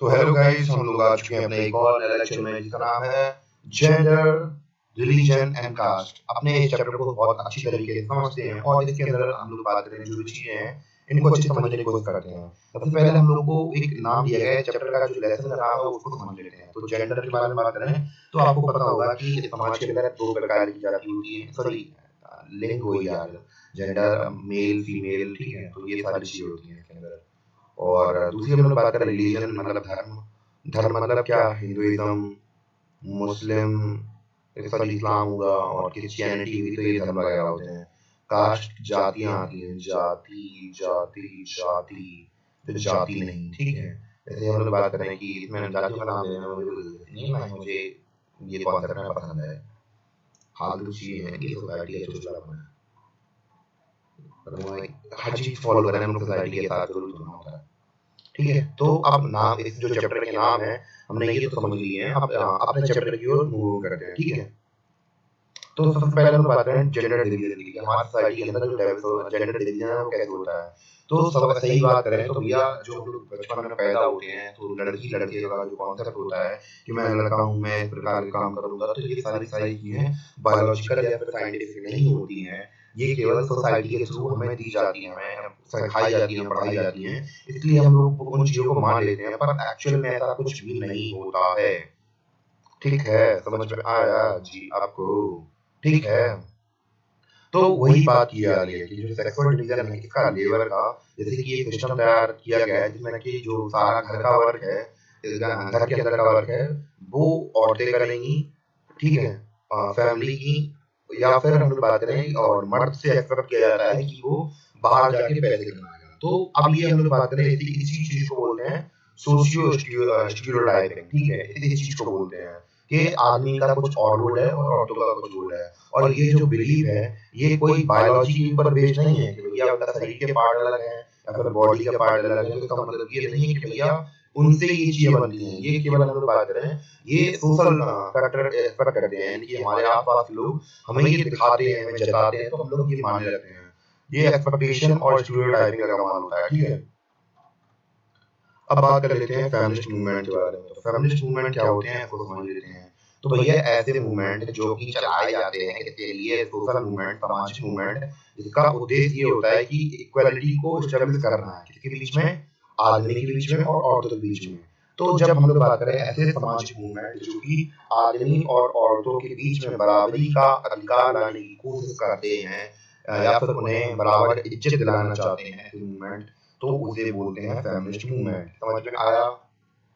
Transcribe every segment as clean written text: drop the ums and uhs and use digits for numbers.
तो hello guys, हम लोग आ चुके हैं अपने एक और नए लेक्चर में जिसका नाम है जेंडर, रिलीजन एंड कास्ट। अपने इस चैप्टर को बहुत अच्छी तरीके से समझते हैं और इसके अंदर हम लोग बात करें जो भी चीजें हैं इनको अच्छे से समझने की कोशिश करते हैं। सबसे पहले हम लोग को एक नाम दिया गया है, चैप्टर का जो लेसन का नाम है उसको समझ लेते हैं। तो जेंडर के बारे में बात करें तो आपको पता होगा कि इस समाज के अंदर दो प्रकार की जाति होती है, सॉरी लिंग हो यार, जेंडर मेल फीमेल, ठीक है। तो ये सारी चीजें होती हैं इसके अंदर। और दूसरी हम लोग बात करें रिलीजन मतलब धर्म। धर्म मतलब क्या, हिंदुइज्म, मुस्लिम, सॉरी इस्लाम हुआ और क्रिश्चियनिटी हुई, तो ये धर्म वगैरह होते हैं। कास्ट जातियां आती हैं, जाति जाति जाति, तो जाति नहीं, ठीक है। जैसे हम लोग बात करें कि इसमें जातियों का नाम लेना मुझे नहीं भाई, मुझे ये कॉन्सेप्ट में पसंद है। फालतू चीजें हैं ये, सोसाइटी है चुचलापन है, हर चीज फॉलो करें हम लोग सोसाइटी के साथ जरूर होना होता है, ठीक है। तो अब नाम, इस जो चैप्टर के नाम है हमने ये तो समझ लिए हैं। अब अपने चैप्टर की ओर मूव करते हैं, ठीक है। तो सबसे पहले हम बात करें जेंडर डिवीजन की। हमारी सोसाइटी के अंदर जो जेंडर डिवीजन है वो कैसे होता है। तो सब सही बात करें तो भैया, जो हम लोग बचपन में पैदा होते हैं तो लड़की लड़के का जो कॉन्सेप्ट होता है कि मैं लड़का हूँ, मैं इस प्रकार के काम करूंगा, तो ये सारी सारी चीजें बायोलॉजिकल या फिर साइंटिफिक नहीं होती हैं। ये केवल सोसाइटी के थ्रू हमें दी जाती है, हमें सिखाई जाती है, पढ़ाई जाती है, इसलिए हम लोग उन चीजों को मान लेते हैं। पर एक्चुअल में ऐसा कुछ भी नहीं होता है, ठीक है। समझ में आया जी आपको, ठीक है। तो वही बात की जा रही है कि जो सेक्सुअल डिवीजन है इसका लेबर का, जैसे कि एक सिस्टम तैयार किया गया है जिसमें कि जो सारा घर का वर्क है, घर के अंदर का वर्क है, वो औरतें करेंगी, ठीक है, फैमिली की। या फिर हम लोग बात करें और मर्द से एक्सपेक्ट किया जाता है कि वो बाहर जाके पैसे कमाएगा। तो अब ये हम लोग बात करें इसी चीज को बोलते हैं सोशियो स्टीरियोटाइपिंग, ठीक है। इसी चीज को बोलते हैं कि आदमी का कुछ और रोल है और औरतों का कुछ रोल है। और ये जो बिलीव है ये कोई बायोलॉजी के ऊपर बेस्ड नहीं है कि भैया उनका शरीर के पार्ट अलग है या फिर बॉडी के पार्ट अलग है। तो इसका मतलब ये नहीं है कि भैया उनसे ये चीजें बनती हैं। ये केवल हम लोग बात करें, ये सोशल फैक्टर एक्सपेक्ट करते हैं, यानी कि हमारे आसपास के लोग हमें ये दिखाते हैं, हमें जताते हैं, तो हम लोग ये मानने लगते हैं। ये एक्सपेक्टेशन और स्टीरियोटाइपिंग का कमाल होता है, ठीक है। अब बात कर लेते हैं फेमिनिस्ट मूवमेंट के बारे में। तो फेमिनिस्ट मूवमेंट क्या होते हैं इसको समझ लेते हैं। तो भैया ऐसे मूवमेंट जो कि चलाए जाते हैं इसके लिए, सोशल मूवमेंट, सामाजिक मूवमेंट, जिसका उद्देश्य ये होता है कि इक्वालिटी को स्टेब्लिश करना है, किसके बीच में, आदमी के बीच में और औरतों के बीच में। तो जब हम लोग बात करें ऐसे सामाजिक मूवमेंट जो कि आदमी और औरतों के बीच में बराबरी का अधिकार लाने की कोशिश करते हैं, या फिर उन्हें बराबर इज्जत दिलाना चाहते हैं, ऐसे मूवमेंट, तो उसे बोलते हैं फेमिनिस्ट मूवमेंट। समझ में आया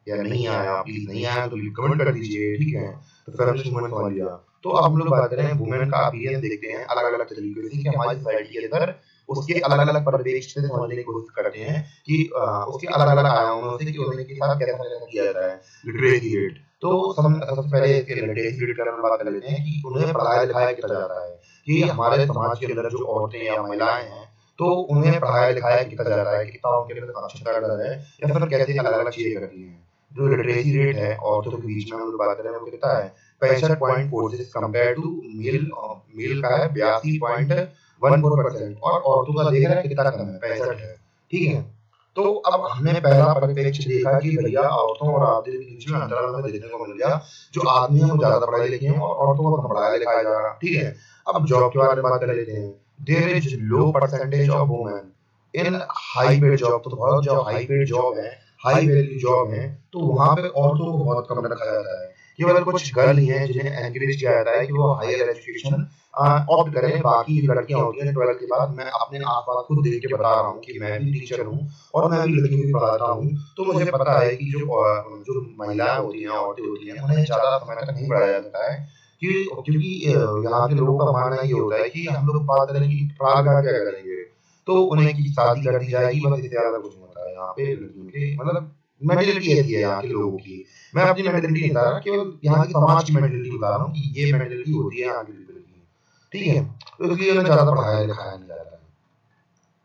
या नहीं आया? प्लीज नहीं आया तो प्लीज कमेंट कर दीजिए, ठीक है। तो फेमिनिस्ट मूवमेंट समझ लिया। तो अब हम लोग बात करें वुमेन का अपीयरेंस, देखते हैं अलग अलग तरीके से कि हमारी सोसाइटी के अंदर उसके अलग अलग परिवेश से समझने की कोशिश करते हैं कि उसके अलग अलग आयामों से कि उन्हें के साथ कैसा कैसा किया जाता है। लिटरेसी रेट, तो सबसे पहले इसके लिटरेसी रेट की बात कर लेते हैं कि उन्हें पढ़ाया लिखाया किया जाता है, कि हमारे समाज के अंदर जो औरतें या महिलाएं हैं तो उन्हें पढ़ाया लिखाया किया जाता है, कितना उनके अंदर साक्षरता दर है या फिर कैसे अलग अलग चीजें करती हैं। जो लिटरेसी रेट है औरतों के बीच में हम लोग बात करें वो कितना है, 65.46 कंपेयर टू मेल। मेल का है 82.14% और औरतों का देख रहे हैं कितना कम है, 65 है, ठीक है। तो अब हमने पहला परिप्रेक्ष्य देखा कि भैया औरतों और आदमी के बीच में अंतर हमें देखने को मिल गया। जो आदमी है वो ज्यादा पढ़ाई लिखे हैं और औरतों को कम पढ़ाया लिखाया जा रहा है, ठीक है। अब जॉब के बारे में बात कर लेते हैं। There is low percentage of women in high paid job. तो बहुत जो हाई पेड जॉब है, हाई वैल्यू जॉब है, तो वहां पे औरतों को बहुत कम रखा जाता है। केवल कुछ गर्ल ही हैं जिन्हें एनकरेज किया जाता है कि वो हायर एजुकेशन ऑप्ट करें। बाकी लड़कियां होती हैं 12th के बाद, मैं अपने आसपास खुद देख के बता रहा हूँ कि मैं भी टीचर हूँ और मैं भी लड़कियों को पढ़ाता हूँ, तो मुझे पता है कि जो महिलाएं होती हैं, औरतें होती हैं, उन्हें ज्यादा समय तक नहीं पढ़ाया जाता है क्योंकि यहाँ के लोगों का मानना ये होता है कि हम लोग बात करें कि पढ़ा लिखा क्या करेंगे, तो उन्हें की शादी कर दी जाएगी, बस इससे ज्यादा कुछ नहीं होता है यहाँ पे लड़कियों के। मतलब मेंटेलिटी ऐसी है यहाँ के लोगों की। मैं अपनी मेंटेलिटी नहीं बता रहा, केवल यहाँ की समाज की मेंटेलिटी बता रहा हूँ कि ये मेंटेलिटी होती है यहाँ की लोगों की, ठीक है। तो इसलिए उन्हें ज्यादा पढ़ाया लिखाया नहीं जाता है।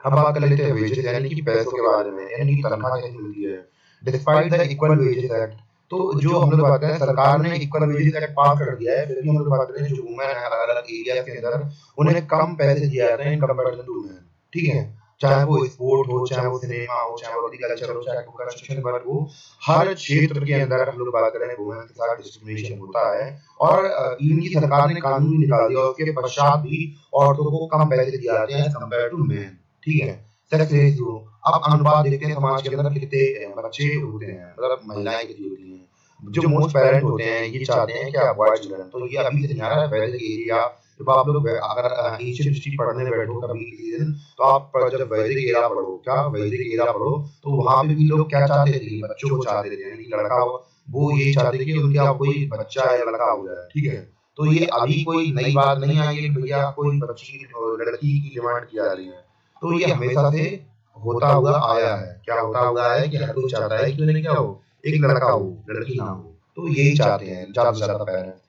अब बात कर लेते हैं वेजेस यानी कि पैसों के बारे में, यानी कि तनख्वाह कैसे मिलती है। Despite the equal wages act, तो जो हम लोग बात करें सरकार ने इक्वल वेजेस एक्ट पास कर दिया है, फिर भी हम लोग बात करें जो वुमेन है अलग अलग एरिया के अंदर उन्हें कम पैसे दिए जाते हैं इन कंपैरिजन टू मेन, ठीक है। चाहे वो स्पोर्ट हो, चाहे वो सिनेमा हो, चाहे वो एग्रीकल्चर हो, चाहे वो कंस्ट्रक्शन वर्क हो, हर क्षेत्र के अंदर हम लोग बात करें वुमेन के साथ डिस्क्रिमिनेशन होता है। और इवन की सरकार ने कानून भी निकाल दिया, उसके पश्चात भी औरतों को कम पैसे दिए जाते हैं कंपेयर टू मेन। ठीक है, सेक्स रेशियो, अब अनुपात देखते हैं समाज के अंदर कितने बच्चे होते हैं, मतलब महिलाएं कितनी होती हैं। जो मोस्ट पेरेंट होते हैं ये चाहते हैं कि अवॉइड चिल्ड्रन, तो ये अभी से नहीं आ रहा है, वैदिक एरिया जब आप लोग अगर एंशिएंट हिस्ट्री पढ़ने बैठो कभी किसी दिन, तो आप जब वैदिक एरा पढ़ो, क्या वैदिक एरा पढ़ो, तो वहां पे भी लोग क्या चाहते थे, बच्चों को चाहते थे, यानी लड़का हो, वो ये चाहते थे कि उनका कोई बच्चा या लड़का हो जाए। ठीक है, तो ये अभी कोई नई बात नहीं आई है कि भैया कोई बच्ची लड़की की डिमांड की जा रही है, तो ये हमेशा से होता हुआ आया है। क्या होता हुआ है कि हर कोई चाहता है कि उन्हें क्या हो, एक लड़का हो, लड़की ना हो, तो यही चाहते हैं ज्यादा से ज्यादा पेरेंट्स।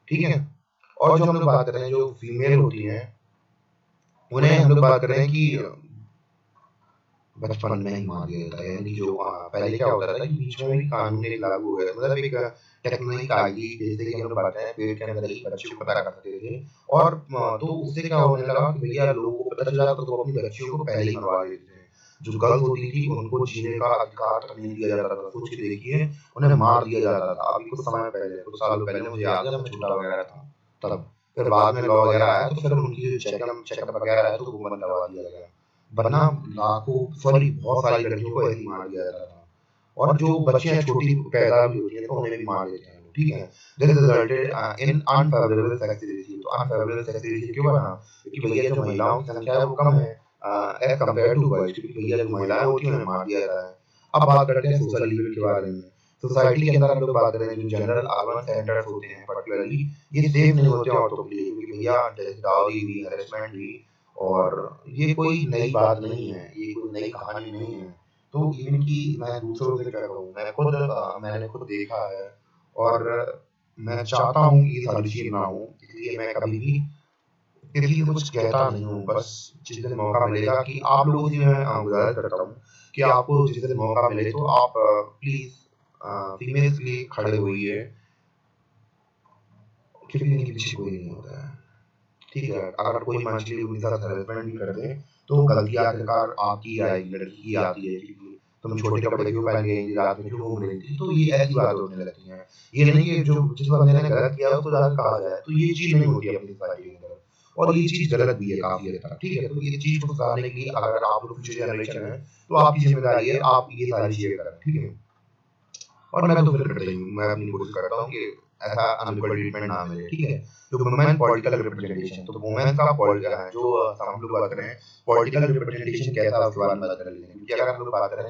ठीक है, और जो हम लोग बात कर रहे हैं, जो फीमेल होती हैं, उन्हें हम लोग बात कर रहे हैं कि बचपन में ही मार दिया जाता है, यानी जो पहले क्या होता था कि बीच में भी कानून एक लागू हो गया, मतलब एक टेक्निक आई थी, जैसे कि हम लोग बात करें पेट के अंदर ही बच्चे को पैदा कर सकते थे। और तो उससे क्या होने लगा कि भैया लोगों को पता चला, तो वो अपनी बच्चियों को पहले ही मरवा देते थे। जो गर्ल्स होती थी उनको जीने का अधिकार तक नहीं दिया जाता था, सोच के देखिए, उन्हें मार दिया जाता था। अभी कुछ समय पहले, कुछ सालों पहले, मुझे याद है जब मैं छोटा वगैरह था तब, फिर बाद में लॉ वगैरह आया, तो फिर उनकी जो चेकअप वगैरह है तो वो बंद करवा दिया गया, वरना लाखों सॉरी बहुत सारी लड़कियों को ऐसे ही मार दिया जाता था। और जो बच्चियां छोटी पैदा भी होती हैं तो उन्हें भी मार देते हैं। ठीक है, this resulted in unfavourable sex ratio. तो अनफेवरेबल सेक्स रेशियो क्यों बना, क्योंकि भैया जो महिलाओं की संख्या है वो कम है एज कम्पेयर टू बॉयज, क्योंकि भैया जो महिलाएं होती हैं उन्हें मार दिया जाता है। अब बात करते हैं सोशल इवेंट के बारे में। सोसाइटी के अंदर हम लोग बात करें, जो जनरल अर्बन सेंटर्स होते हैं पर्टिकुलरली, ये सेफ नहीं होते हैं औरतों के लिए, क्योंकि भैया डाउरी भी, हैरेसमेंट भी, और ये कोई नई बात नहीं है, ये कोई नई कहानी नहीं है। तो इवन की मैं दूसरों से क्या कहूँ, मैंने खुद देखा है, और मैं चाहता हूँ कि ये सारी चीजें ना हो, इसलिए मैं कभी भी किसी को कुछ कहता नहीं हूँ। बस जिस दिन मौका मिलेगा, कि आप लोगों से मैं गुजारिश करता हूँ कि आपको जिस दिन मौका मिले तो आप प्लीज फीमेल्स के लिए खड़े होइए, क्योंकि इनके पीछे कोई नहीं होता है। ठीक है, अगर कोई मंथली उनके साथ हरेसमेंट भी कर दे तो गलती आखिरकार आपकी आएगी, लड़की की आती है, क्योंकि तुम छोटे कपड़े क्यों पहन के रात में क्यों घूम रही थी, तो ये ऐसी बात होने लगती है। ये नहीं कि जो जिस बंदे ने गलत किया उसको जाकर कहा जाए, तो ये चीज नहीं होती अपनी सोसाइटी के अंदर, और ये चीज गलत भी है काफी हद तक। ठीक है, तो ये चीज को सुधारने के लिए अगर आप लोग फ्यूचर जनरेशन है तो आपकी जिम्मेदारी है, आप ये सारी चीजें करें। ठीक है, और मैं तो फिर करता ही हूँ, मैं अपनी कोशिश करता हूँ कि ऐसा अनइक्वल ट्रीटमेंट ना मिले। ठीक है, जो वुमेन पॉलिटिकल रिप्रेजेंटेशन, तो वुमेन का जो हम लोग बात करें पॉलिटिकल रिप्रेजेंटेशन कैसा है उसके बारे में बात कर लेते हैं। क्योंकि अगर हम लोग बात करें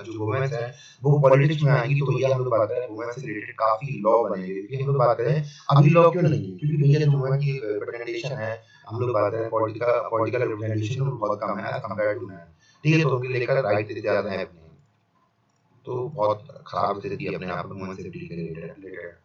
जो वुमेन्स हैं वो पॉलिटिक्स में आएंगी, तो भैया हम लोग बात करें वुमेन से रिलेटेड काफी लॉ बनेंगे। क्योंकि हम लोग बात करें अभी लॉ क्यों नहीं है, क्योंकि भैया जो वुमेन की रिप्रेजेंटेशन है, हम लोग बात करें पॉलिटिकल रिप्रेजेंटेशन बहुत कम है कंपेयर टू मैन। ठीक है, तो उनके लेकर राइट ज्यादा है, तो बहुत खराब स्थिति है अपने आप में वुमेन सेफ्टी के रिलेटेड।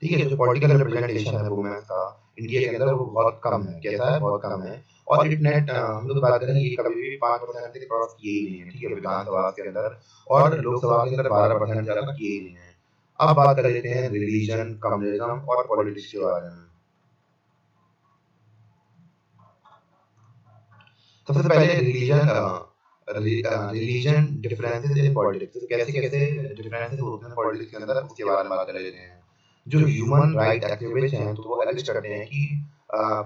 ठीक है, जो पॉलिटिकल रिप्रेजेंटेशन है वुमेन का इंडिया के अंदर वो बहुत कम है। कैसा है, बहुत कम है। और इंटरनेट हम लोग बात करें, ये कभी भी 5% से क्रॉस किए ही नहीं है। ठीक है, विधानसभा के अंदर और लोकसभा के अंदर 12% ज्यादा किए ही नहीं है। अब बात कर लेते हैं रिलीजन, कम्युनिज्म और पॉलिटिक्स के बारे में। सबसे पहले रिलीजन डिफरेंसेस इन पॉलिटिक्स, कैसे कैसे डिफरेंसेस होते हैं पॉलिटिक्स के अंदर, उसके बारे में बात कर लेते हैं। जो ह्यूमन राइट एक्टिविस्ट हैं तो वो एलिस्ट करते हैं कि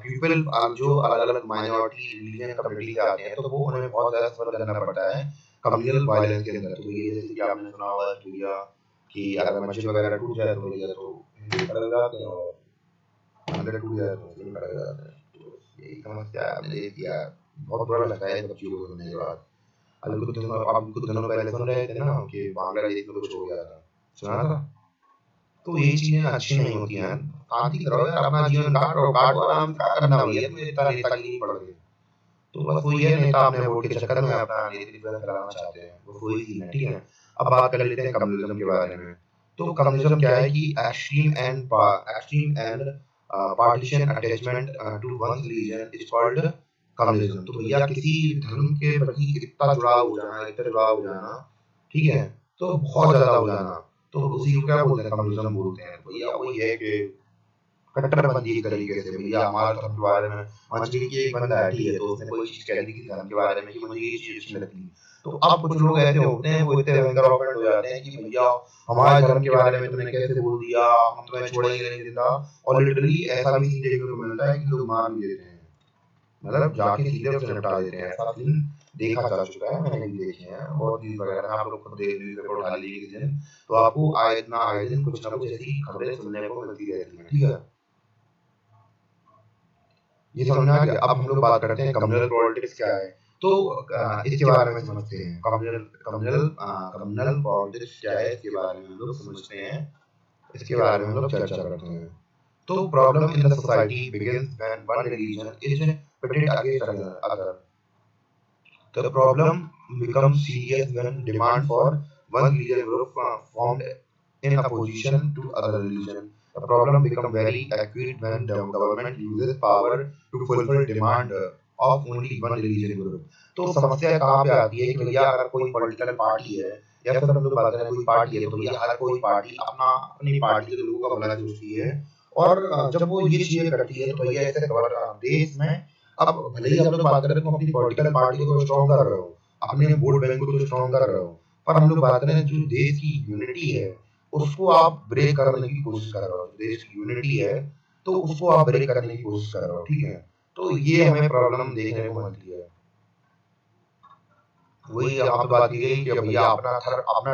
पीपल जो अलग अलग माइनॉरिटी रिलीजन कम्युनिटी से आते हैं तो वो उन्हें बहुत ज़्यादा सफर करना पड़ता है कम्युनल वायलेंस के अंदर। तो ये जैसे कि आपने सुना होगा कि अगर मस्जिद वगैरह टूट जाए तो भैया तो हिंदू खड़े हो जाते हैं, और मंदिर टूट जाए तो मुस्लिम खड़े हो जाते हैं। तो यही समस्या हमने देख किया, बहुत बुरा लगता है इन सब चीज़ों को सुनने के बाद। अभी कुछ दिनों पहले सुन रहे थे ना कि बांग्लादेश में कुछ हो गया था, सुना था। तो ये चीजें अच्छी नहीं होती हैं। शांति से रहो यार, अपना जीवन काटो आराम से, क्या करना भैया तुम्हें इतना नेतागिरी पड़ गई। तो बस वही है, नेता अपने वोट के चक्कर में अपना नेतृत्व कराना चाहते हैं, वो वही सीन है। ठीक है, अब बात कर लेते हैं कम्युनिज्म के बारे में। तो कम्युनिज्म क्या है कि extreme and partition attachment to one religion is called communism. तो भैया किसी धर्म के प्रति इतना जुड़ाव हो जाना, इतना जुड़ाव हो जाना, ठीक है, तो बहुत ज्यादा हो जाना, तो उसी को क्या बोलते हैं, कम्युनिज्म बोलते हैं। भैया वही है कि कट्टरपंथी एक तरीके से, भैया हमारे धर्म के बारे में, मछली की एक बंदा है, ठीक है, तो उसने कोई चीज कह दी किसी धर्म के बारे में कि मुझे ये चीज अच्छी लगती है, तो अब कुछ लोग ऐसे होते हैं वो इतने भयंकर ऑफेंड हो जाते हैं कि भैया हमारे धर्म के बारे में तुमने कैसे बोल दिया, हम तुम्हें छोड़ेंगे नहीं जिंदा, और लिटरली ऐसा भी सीन देखने को मिलता है कि लोग मार भी देते हैं, मतलब जाके सीधे उससे निपटा देते हैं, ऐसा सीन देखा जा चुका है, मैंने भी देखे हैं बहुत न्यूज वगैरह में, आप लोग खुद न्यूज पेपर उठा लीजिए किसी दिन, तो आपको आए दिन कुछ ना कुछ ऐसी खबरें सुनने को मिलती रहती हैं, ठीक है। ये समझ आ गया। अब हम लोग बात करते हैं कम्युनल पॉलिटिक्स क्या है, तो इसके बारे में समझते हैं, कम्युनल पॉलिटिक्स क्या है इसके बारे में हम लोग समझते हैं, इसके बारे में हम लोग चर्चा करते हैं। तो problem in the society begins when one religion is pitted against other. The problem becomes serious when demand for one religious group formed in opposition to other religion. The problem becomes very acute when the government uses power to fulfill demand of only one religious group. तो समस्या कहाँ पे आती है कि भैया अगर कोई पॉलिटिकल पार्टी है या फिर हम लोग बात करें कोई पार्टी है, तो भैया हर कोई पार्टी अपनी पार्टी के लोगों का भला सोचती है, और जब वो ये चीजें करती है तो भैया ऐसे देश में, अब भले ही हम लोग बात करें तुम अपनी पॉलिटिकल पार्टी को स्ट्रॉन्ग कर रहे हो, अपने वोट बैंक को तो स्ट्रॉन्ग कर रहे हो, पर हम लोग बात करें जो देश की यूनिटी है उसको आप ब्रेक करने की कोशिश कर रहे हो, देश की यूनिटी है तो उसको आप ब्रेक करने की कोशिश कर रहे हो, ठीक है। तो ये हमें प्रॉब्लम देखने को मिलती है। वही यहाँ पे बात ये है कि भैया अपना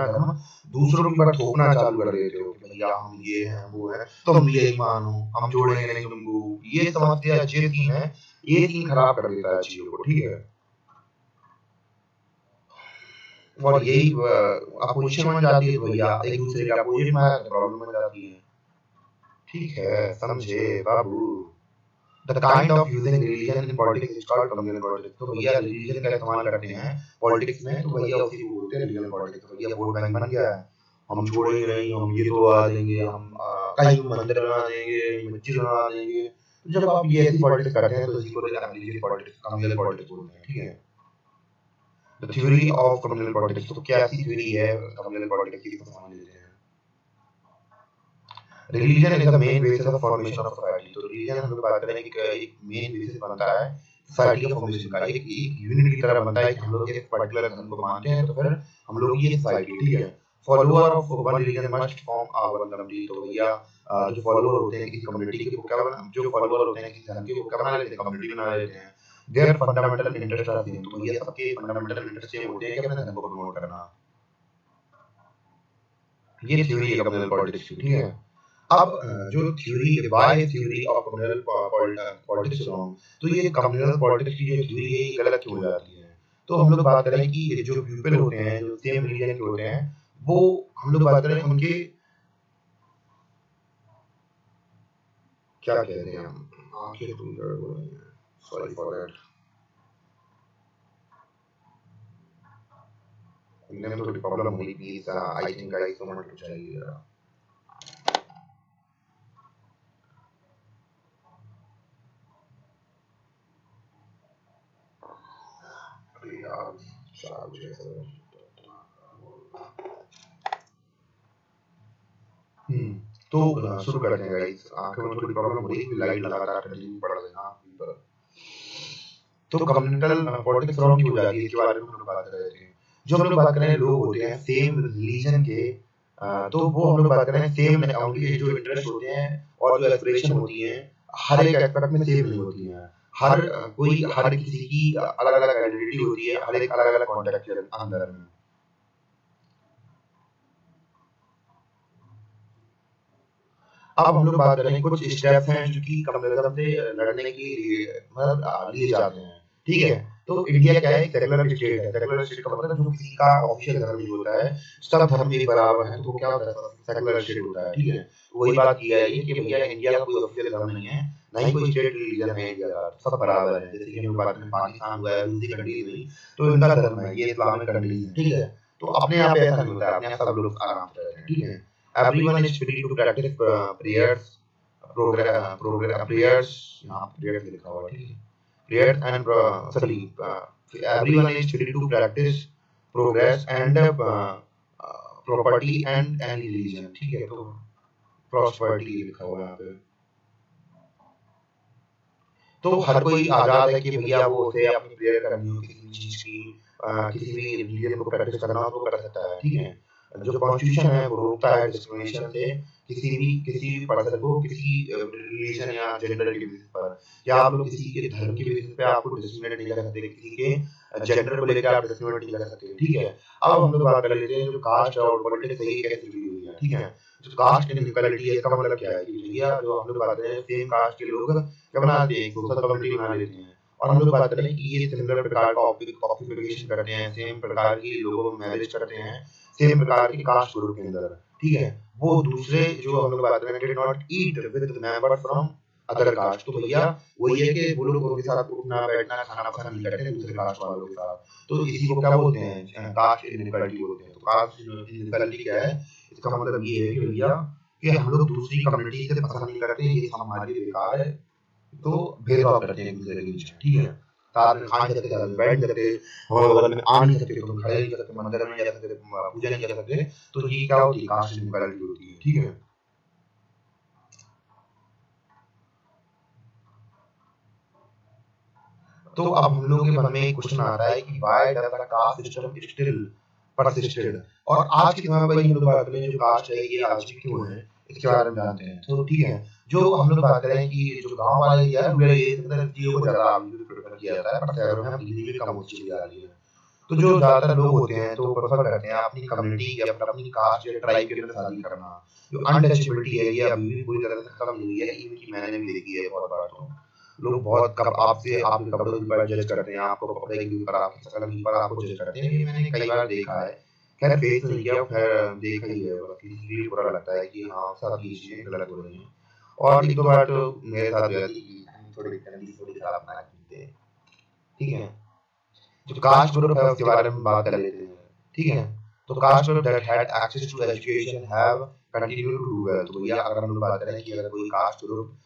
धर्म दूसरों के ऊपर थोपना चालू कर देते हो कि भैया हम ये हैं वो है, तुम भी यही मानो, हम जोड़ेंगे नहीं तुमको, ये समस्या ये सीन है, ये सीन खराब कर देता है चीजों को, ठीक है। और यही अपोजिशन बन जाती है, तो भैया एक दूसरे के अपोजिट में प्रॉब्लम बन जाती है, ठीक है, समझे बाबू। The kind of using religion in politics is called communal politics. तो भैया रिलीजन का इस्तेमाल करते हैं पॉलिटिक्स में, तो भैया उसी को बोलते हैं रिलीजन पॉलिटिक्स। तो भैया वोट बैंक बन गया है, हम छोड़ेंगे नहीं, हम ये तो आ देंगे, हम कहीं मंदिर बना देंगे, मस्जिद बना देंगे। तो जब आप ये ऐसी पॉलिटिक्स करते हैं तो इसी को रिलीजन पॉलिटिक्स, कम्युनल पॉलिटिक्स बोलते हैं, ठीक है। The theory of communal politics, तो क्या सी थ्योरी है कम्युनल पॉलिटिक्स की, समझ लेते हैं। Religion is the main basis of formation of society. तो रिलीजन हम लोग बात करें कि एक मेन बेसिस बनता है सोसाइटी का फॉर्मेशन का, एक यूनिट की तरह बनता है कि हम लोग एक पर्टिकुलर धर्म को मानते हैं तो फिर हम लोग ये सोसाइटी, ठीक है। Follower of one religion must form a one community. तो भैया जो फॉलोअर होते हैं किसी कम्युनिटी के, वो क्या बना, जो फॉलोअर होते हैं किसी धर्म के, वो क्या बना लेते हैं, कम्युनिटी बना लेते हैं। Their fundamental interest are same. तो भैया सबके फंडामेंटल इंटरेस्ट सेम होते हैं कि अपने धर्म को प्रमोट करना। ये थ्योरी है कम्युनल पॉलिटिक्स की, ठीक है। अब जो theory, why theory of communal politics wrong, तो ये कम्युनल पॉलिटिक्स की जो थ्योरी है ये गलत क्यों हो जाती है। तो हम लोग बात करें कि जो पीपल होते हैं जो सेम रिलीजन के होते हैं, वो हम लोग बात करें उनके क्या कहते हैं, आंखें तुम दर्द हो रही हैं, सॉरी फॉर दैट, इनमें थोड़ी प्रॉब्लम हुई, please I think guys comment कुछ चाहिए यार, चार्ज है। तो शुरू करते हैं गाइस। आंखों में थोड़ी प्रॉब्लम हो रही है, लाइट लगातार कंटिन्यू पड़ रही है आंख पर। तो कम्युनल पॉलिटिक्स रॉन्ग क्यों हो जाती है, इसके बारे में हम लोग बात कर रहे थे। जो हम लोग बात कर रहे हैं लोग होते हैं सेम रिलीजन के, तो वो हम लोग बात कर रहे हैं सेम, उनके जो इंटरेस्ट होते हैं और जो एस्पिरेशन होती है हर एक एस्पेक्ट में सेम नहीं होती है। हर किसी की अलग अलग आइडेंटिटी होती है, हर एक अलग अलग कॉन्टेक्स्ट के अंदर में। अब हम लोग बात करें कुछ स्टेप्स हैं जो कि कम्युनलिज्म से लड़ने के लिए मतलब लिए जाते हैं, ठीक है। तो इंडिया क्या है, सेकुलर स्टेट है। सेकुलर स्टेट का मतलब जो किसी का ऑफिशियल धर्म नहीं होता है, सब धर्म एक बराबर है, तो वो क्या होता है, सेकुलर स्टेट होता है, ठीक है। तो वही बात की है कि भैया इंडिया का कोई ऑफिशियल धर्म नहीं है, ना ही कोई स्टेट रिलीजन है इंडिया का, सब बराबर है। जैसे कि हम लोग बात करें पाकिस्तान हुआ है, दूसरी कंट्रीज हुई, तो इनका धर्म है, ये इस्लामिक कंट्रीज है, ठीक है। तो अपने यहाँ पे ऐसा नहीं होता है, अपने यहाँ सब लोग आराम से रहते हैं, ठीक है। Everyone is free to practice prayers, prayers, यहाँ prayers लिखा हुआ है, ठीक है। Prayers and everyone is free to practice progress and property and religion, ठीक है। तो prosperity लिखा हुआ है यहाँ पे। तो हर कोई आजाद है कि भैया वो उसे अपनी प्रेयर करनी हो किसी भी चीज की, किसी भी रिलीजन को प्रैक्टिस करना हो तो वो कर सकता है, ठीक है। जो कॉन्स्टिट्यूशन है वो रोकता है डिस्क्रिमिनेशन से किसी भी पर्सन को किसी रिलीजन या जेंडर के बेसिस पर, या आप लोग किसी के धर्म के बेसिस पे आपको डिस्क्रिमिनेट नहीं कर सकते, किसी के जेंडर को लेकर आप डिस्क्रिमिनेट नहीं कर सकते, ठीक है। अब हम लोग बात कर लेते हैं जो कास्ट और पॉलिटिक्स है ये कैसे जुड़ी हुई है, ठीक है। जो कास्ट इनइक्वालिटी है इसका मतलब क्या है कि भैया जो हम लोग बात कर रहे हैं सेम कास्ट के लोग क्या बनाते हैं, एक सोशल कम्युनिटी बना लेते हैं, और हम लोग बात कर रहे हैं कि ये सिमिलर प्रकार का ऑक्यूपेशन करते हैं, सेम प्रकार की लोगों में मैरिज करते हैं, सेम प्रकार के कास्ट ग्रुप के अंदर, ठीक है। वो दूसरे जो हम लोग बात कर रहे हैं did not eat with members from other caste, तो भैया वही है कि वो लोग उनके साथ उठना बैठना खाना पसंद नहीं करते दूसरे कास्ट वालों के साथ, तो इसी को क्या बोलते हैं, कास्ट इनइक्वालिटी बोलते हैं। तो कास्ट इनइक्वालिटी क्या है, इसका मतलब ये है कि भैया कि हम लोग दूसरी कम्युनिटी से पसंद नहीं करते, ये हमारे बेकार है, तो भेदभाव करते हैं एक दूसरे के बीच में, ठीक है। साथ में खा नहीं सकते, साथ में बैठ नहीं सकते, और बगल में आ नहीं सकते, तुम खड़े नहीं कर सकते, मंदिर में नहीं जा सकते, पूजा नहीं कर सकते, तो ये क्या होती है, कास्ट इनइक्वालिटी होती है, ठीक है। तो अब हम लोगों के मन में एक क्वेश्चन आता है कि why does the caste system still persisted, और आज के समय पर हम लोग बात करें जो कास्ट है ये आज भी क्यों है इसके बारे में जानते हैं, तो ठीक है। जो हम लोग बात करें कि जो गांव वाला एरिया है रूरल एरिया के अंदर चीजों को ज्यादा प्रेफर किया जाता है, पर शहरों में अब धीरे धीरे कम होती चली जा रही है। तो जो ज्यादातर लोग होते हैं तो प्रेफर करते हैं अपनी कम्युनिटी या अपनी कास्ट या ट्राइब के अंदर शादी करना। जो अनटचेबिलिटी है ये अभी भी पूरी तरह से खत्म नहीं हुई है, इनकी मैंने भी देखी है बहुत बार। तो लोग बहुत कब आपसे आपके कपड़ों के ऊपर जज करते हैं, आपको कपड़े के ऊपर आपकी शक्ल के ऊपर आपको जज करते हैं, ये मैंने कई बार देखा है। खैर फेस नहीं किया, खैर देखा ही है, फिजिकली बुरा लगता है कि हाँ सब ये चीजें गलत हो रही हैं। और एक दो बार तो मेरे साथ हुआ थी कि थोड़ी गंदी थोड़ी खराब ना थे, ठीक है। जो कास्ट ग्रुप है उसके बारे में बात कर लेते हैं, ठीक है। तो caste group that had access to education have continued to do well, तो भैया अगर हम लोग बात करें कि अगर कोई कास्ट ग्रुप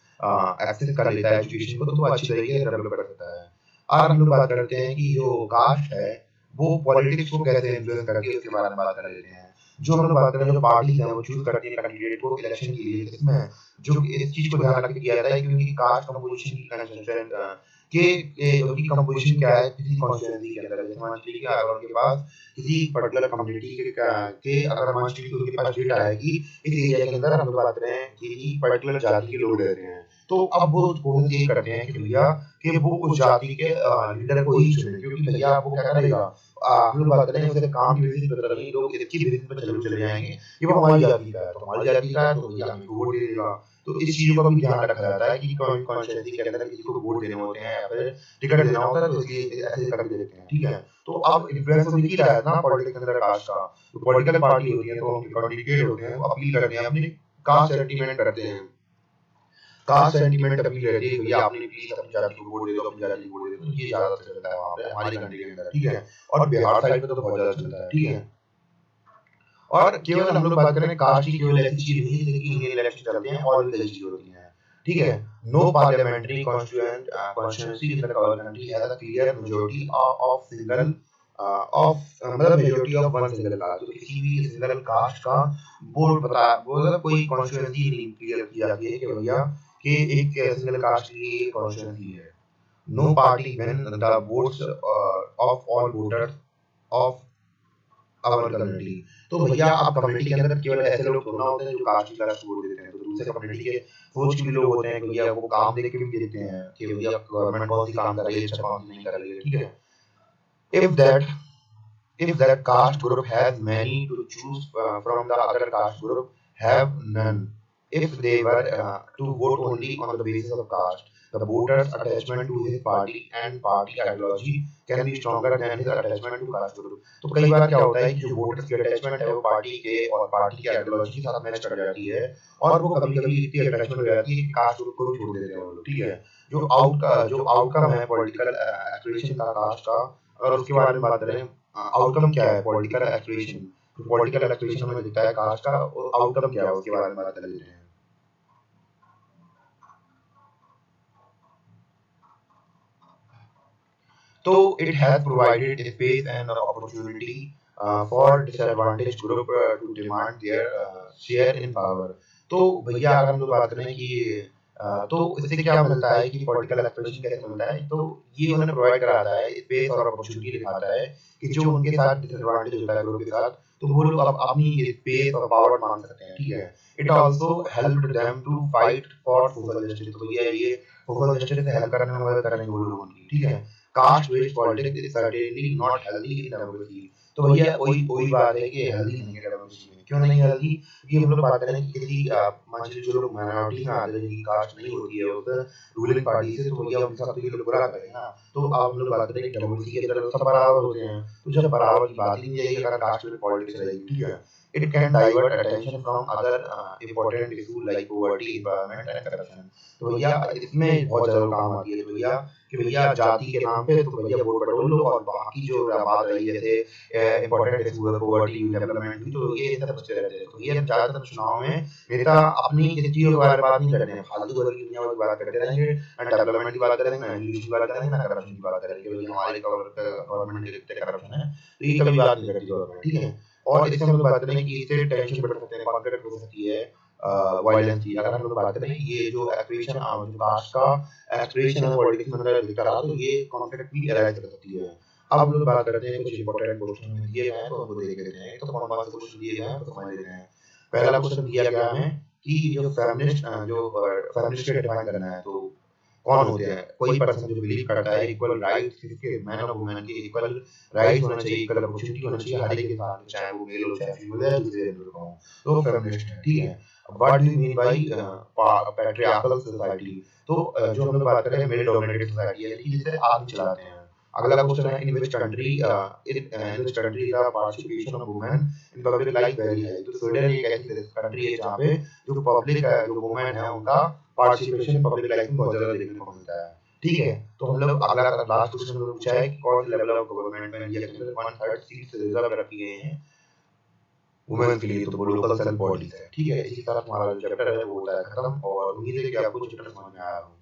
एक्सेस कर लेता है एजुकेशन को तो वो अच्छी तरीके से डेवलप कर सकता है। और हम लोग बात करते हैं कि जो कास्ट है वो पॉलिटिक्स को कैसे इन्फ्लुएंस करती है उसके बारे में बात कर लेते हैं। जो हम लोग बात करें जो पार्टीज हैं वो चूज करती है कैंडिडेट को इलेक्शन के लिए, इसमें जो इस चीज को ध्यान रख के किया जाता है कि उनकी कास्ट कंपोजिशन की कंसिस्टेंट के उनकी कंपोजिशन क्या है किसी कॉन्स्टिट्यूएंसी के अंदर। जैसे मान लीजिए कि अगर उनके पास किसी पर्टिकुलर कम्युनिटी के अगर मान लीजिए कि उनके पास डेटा है कि इस एरिया के अंदर हम लोग बात करें कि पर्टिकुलर जाति के लोग रहते हैं, तो अब वो कोशिश ये करते हैं कि भैया कि वो उस जाति के लीडर को ही चुने, क्योंकि भैया वो क्या करेगा, हम लोग बात करें उसके काम की बेसिस पर नहीं, लोग इसकी बेसिस पर चले जाएंगे कि वो हमारी जाति का है, तो हमारी जाति का है तो भैया हमें वोट दे देगा। तो इस चीजों का भी ध्यान रखा जाता है कि कौन कॉन्स्टिट्यूएंसी के अंदर किसी को वोट देने होते हैं या फिर टिकट देना होता है, तो इसलिए ऐसे कर देते हैं, ठीक है। तो अब इन्फ्लुएंस तो दिख ही रहा है ना पॉलिटिक्स के अंदर कास्ट का। तो पॉलिटिकल पार्टी होती है तो उनके कैंडिडेट होते हैं वो अपील करते हैं अपनी कास्ट सेंटीमेंट करते हैं, कास्ट सेंटीमेंट अपील रहती है भैया अपनी प्लीज अपनी जाति को वोट दे दो, अपनी जाति को वोट दे दो, तो ये ज्यादा चलता है वहाँ पे हमारी कंट्री के अंदर, ठीक है। और बिहार साइड पे तो बहुत ज्यादा चलता है, ठीक है। और केवल हम लोग बात करें कास्ट की केवल ऐसी चीज नहीं है कि इंडियन इलेक्शन चलते हैं और भी कई चीजें होती हैं, ठीक है। No parliamentary constituency in the country has a clear majority of single of मतलब majority of one single caste, तो किसी भी सिंगल कास्ट का वोट बता वो मतलब कोई कॉन्स्टिट्यूएंसी नहीं क्लियर की जाती है कि भैया कि एक सिंगल कास्ट की कॉन्स्टिट्यूएंसी है। No party when the votes of all voters of our community, तो भैया आप कम्युनिटी के अंदर केवल ऐसे लोग थोड़ा होते हैं जो कास्ट की तरफ वोट देते हैं, तो दूसरे कम्युनिटी के सोच के भी लोग होते हैं कि भैया वो काम देख के भी देते हैं कि भैया गवर्नमेंट कौन सी काम कर रही है अच्छा कौन सी नहीं कर रही है, ठीक है। if that if that caste group has many to choose from, the other caste group have none. If they were to vote only on the basis of caste, the voter's attachment to his party and party ideology can be stronger than his attachment to caste group. तो कई बार क्या होता है कि जो voters की attachment है वो पार्टी के और पार्टी की आइडियोलॉजी के साथ मैच कर जाती है, और वो कभी कभी इतनी अटैचमेंट हो जाती है कि कास्ट ग्रुप को भी छोड़ देते हैं वो लोग, ठीक है। जो आउटकम है पॉलिटिकल एस्पिरेशन का कास्ट का, अगर उसके बारे में बात करें आउटकम क्या है पॉलिटिकल एस्पिरेशन, तो पॉलिटिकल एस्पिरेशन हमें दिखता है कास्ट का, और आउटकम क्या है उसके बारे में बात कर लेते हैं। तो it has provided space and opportunity for disadvantage group to demand their share in power. तो भैया अगर हम लोग बात करें कि तो इससे क्या मिलता है कि पॉलिटिकल एक्सप्रेशन कैसे मिलता है, तो ये उन्हें प्रोवाइड कराता है, स्पेस और अपॉर्चुनिटी दिखाता है कि जो उनके साथ डिसएडवांटेज होता है ग्रुप के साथ, तो वो लोग अब अपनी स्पेस और पावर मान सकते हैं, ठीक है। It also helped them to fight for social justice, तो ये सोशल जस्टिस से हेल्प करने में मदद करेंगे वो लोग उनकी, ठीक है। Caste based politics is certainly not healthy in democracy, तो भैया वही वही बात है कि हेल्दी नहीं है डेमोक्रेसी में। क्यों नहीं हेल्दी? ये हम लोग बात करें कि किसी मान लीजिए जो लोग माइनॉरिटी में आते हैं, जिनकी कास्ट नहीं होती है उस रूलिंग पार्टी से, तो भैया उनके साथ तो ये लोग बुरा करेंगे ना। तो आप हम लोग बात करें कि डेमोक्रेसी के अंदर सब बराबर होते हैं, तो जब बराबर की बात ही नहीं जाएगी अगर कास्ट में पॉलिटिक्स रहेगी, ठीक है। It can divert attention from other important issue like poverty, environment and corruption, तो भैया इसमें बहुत ज़्यादा काम आती है। तो भैया कि भैया जाति के नाम पे तो भैया वोट बटोर लो, और बाकी जो बात रही जैसे इंपॉर्टेंट इशू है पॉवर्टी, डेवलपमेंट की, तो ये सब बचते रहते हैं। तो ये ज़्यादातर चुनाव में नेता अपनी किसी चीज़ों के बारे में बात नहीं करते हैं, फालतू की दुनिया की बात करते रहेंगे, ना डेवलपमेंट की बात करेंगे, ना एजुकेशन की बात करेंगे, ना करप्शन की बात करेंगे। भैया हमारे गवर्नमेंट में इतने करप्शन है, तो ये कभी बात नहीं करती गवर्नमेंट, ठीक है। और इससे हम लोग बात करें कि इससे टेंशन बढ़ सकते हैं, कॉन्फ्लिक्ट हो सकती है, वायलेंस की। अगर हम लोग बात करें ये जो एक्सप्रेशन जो कास्ट का एक्सप्रेशन है पॉलिटिक्स में अंदर दिखता रहा, तो ये कॉन्फ्लिक्ट भी अराइज कर सकती है। अब हम लोग बात करते हैं कुछ इंपॉर्टेंट क्वेश्चन में दिए गए हैं, तो हमको देख लेते हैं। तो कौन कौन से क्वेश्चन दिए गए हैं तो समझ लेते हैं। पहला क्वेश्चन दिया गया है कि जो फेमिनिस्ट के डिफाइन करना है, तो कौन होते हैं? कोई पर्सन जो बिलीव करता है इक्वल राइट्स, किसके मैन और वुमेन के इक्वल राइट्स होना चाहिए, इक्वल अपॉर्चुनिटी होना चाहिए हर एक इंसान को, चाहे वो मेल हो चाहे फीमेल है, दूसरे जेंडर का हो, तो फेमिनिस्ट है, ठीक है। What do you mean by patriarchal society? तो जो हम लोग बात कर रहे हैं मेल डोमिनेटेड सोसाइटी है, ठीक है, जिसे आप ही चलाते हैं। अगला क्वेश्चन है in which country the participation of women in public life very high, तो स्वीडन एक ऐसी कंट्री है जहाँ पे जो पब्लिक जो वुमेन है उनका पार्टिसिपेशन पब्लिक लाइफ में बहुत ज्यादा देखने को मिलता है, ठीक है। तो हम लोग अगला लास्ट क्वेश्चन में पूछा है कि कौन सी लेवल ऑफ गवर्नमेंट में इंडिया के अंदर 1/3 सीट्स रिजर्व रखी गई हैं वुमेन के लिए, तो वो लोकल सेल्फ बॉडीज है, ठीक है। इसी के साथ हमारा जो चैप्टर है वो होता है खत्म, और उम्मीद है कि आपको चैप्टर समझ में आया हो।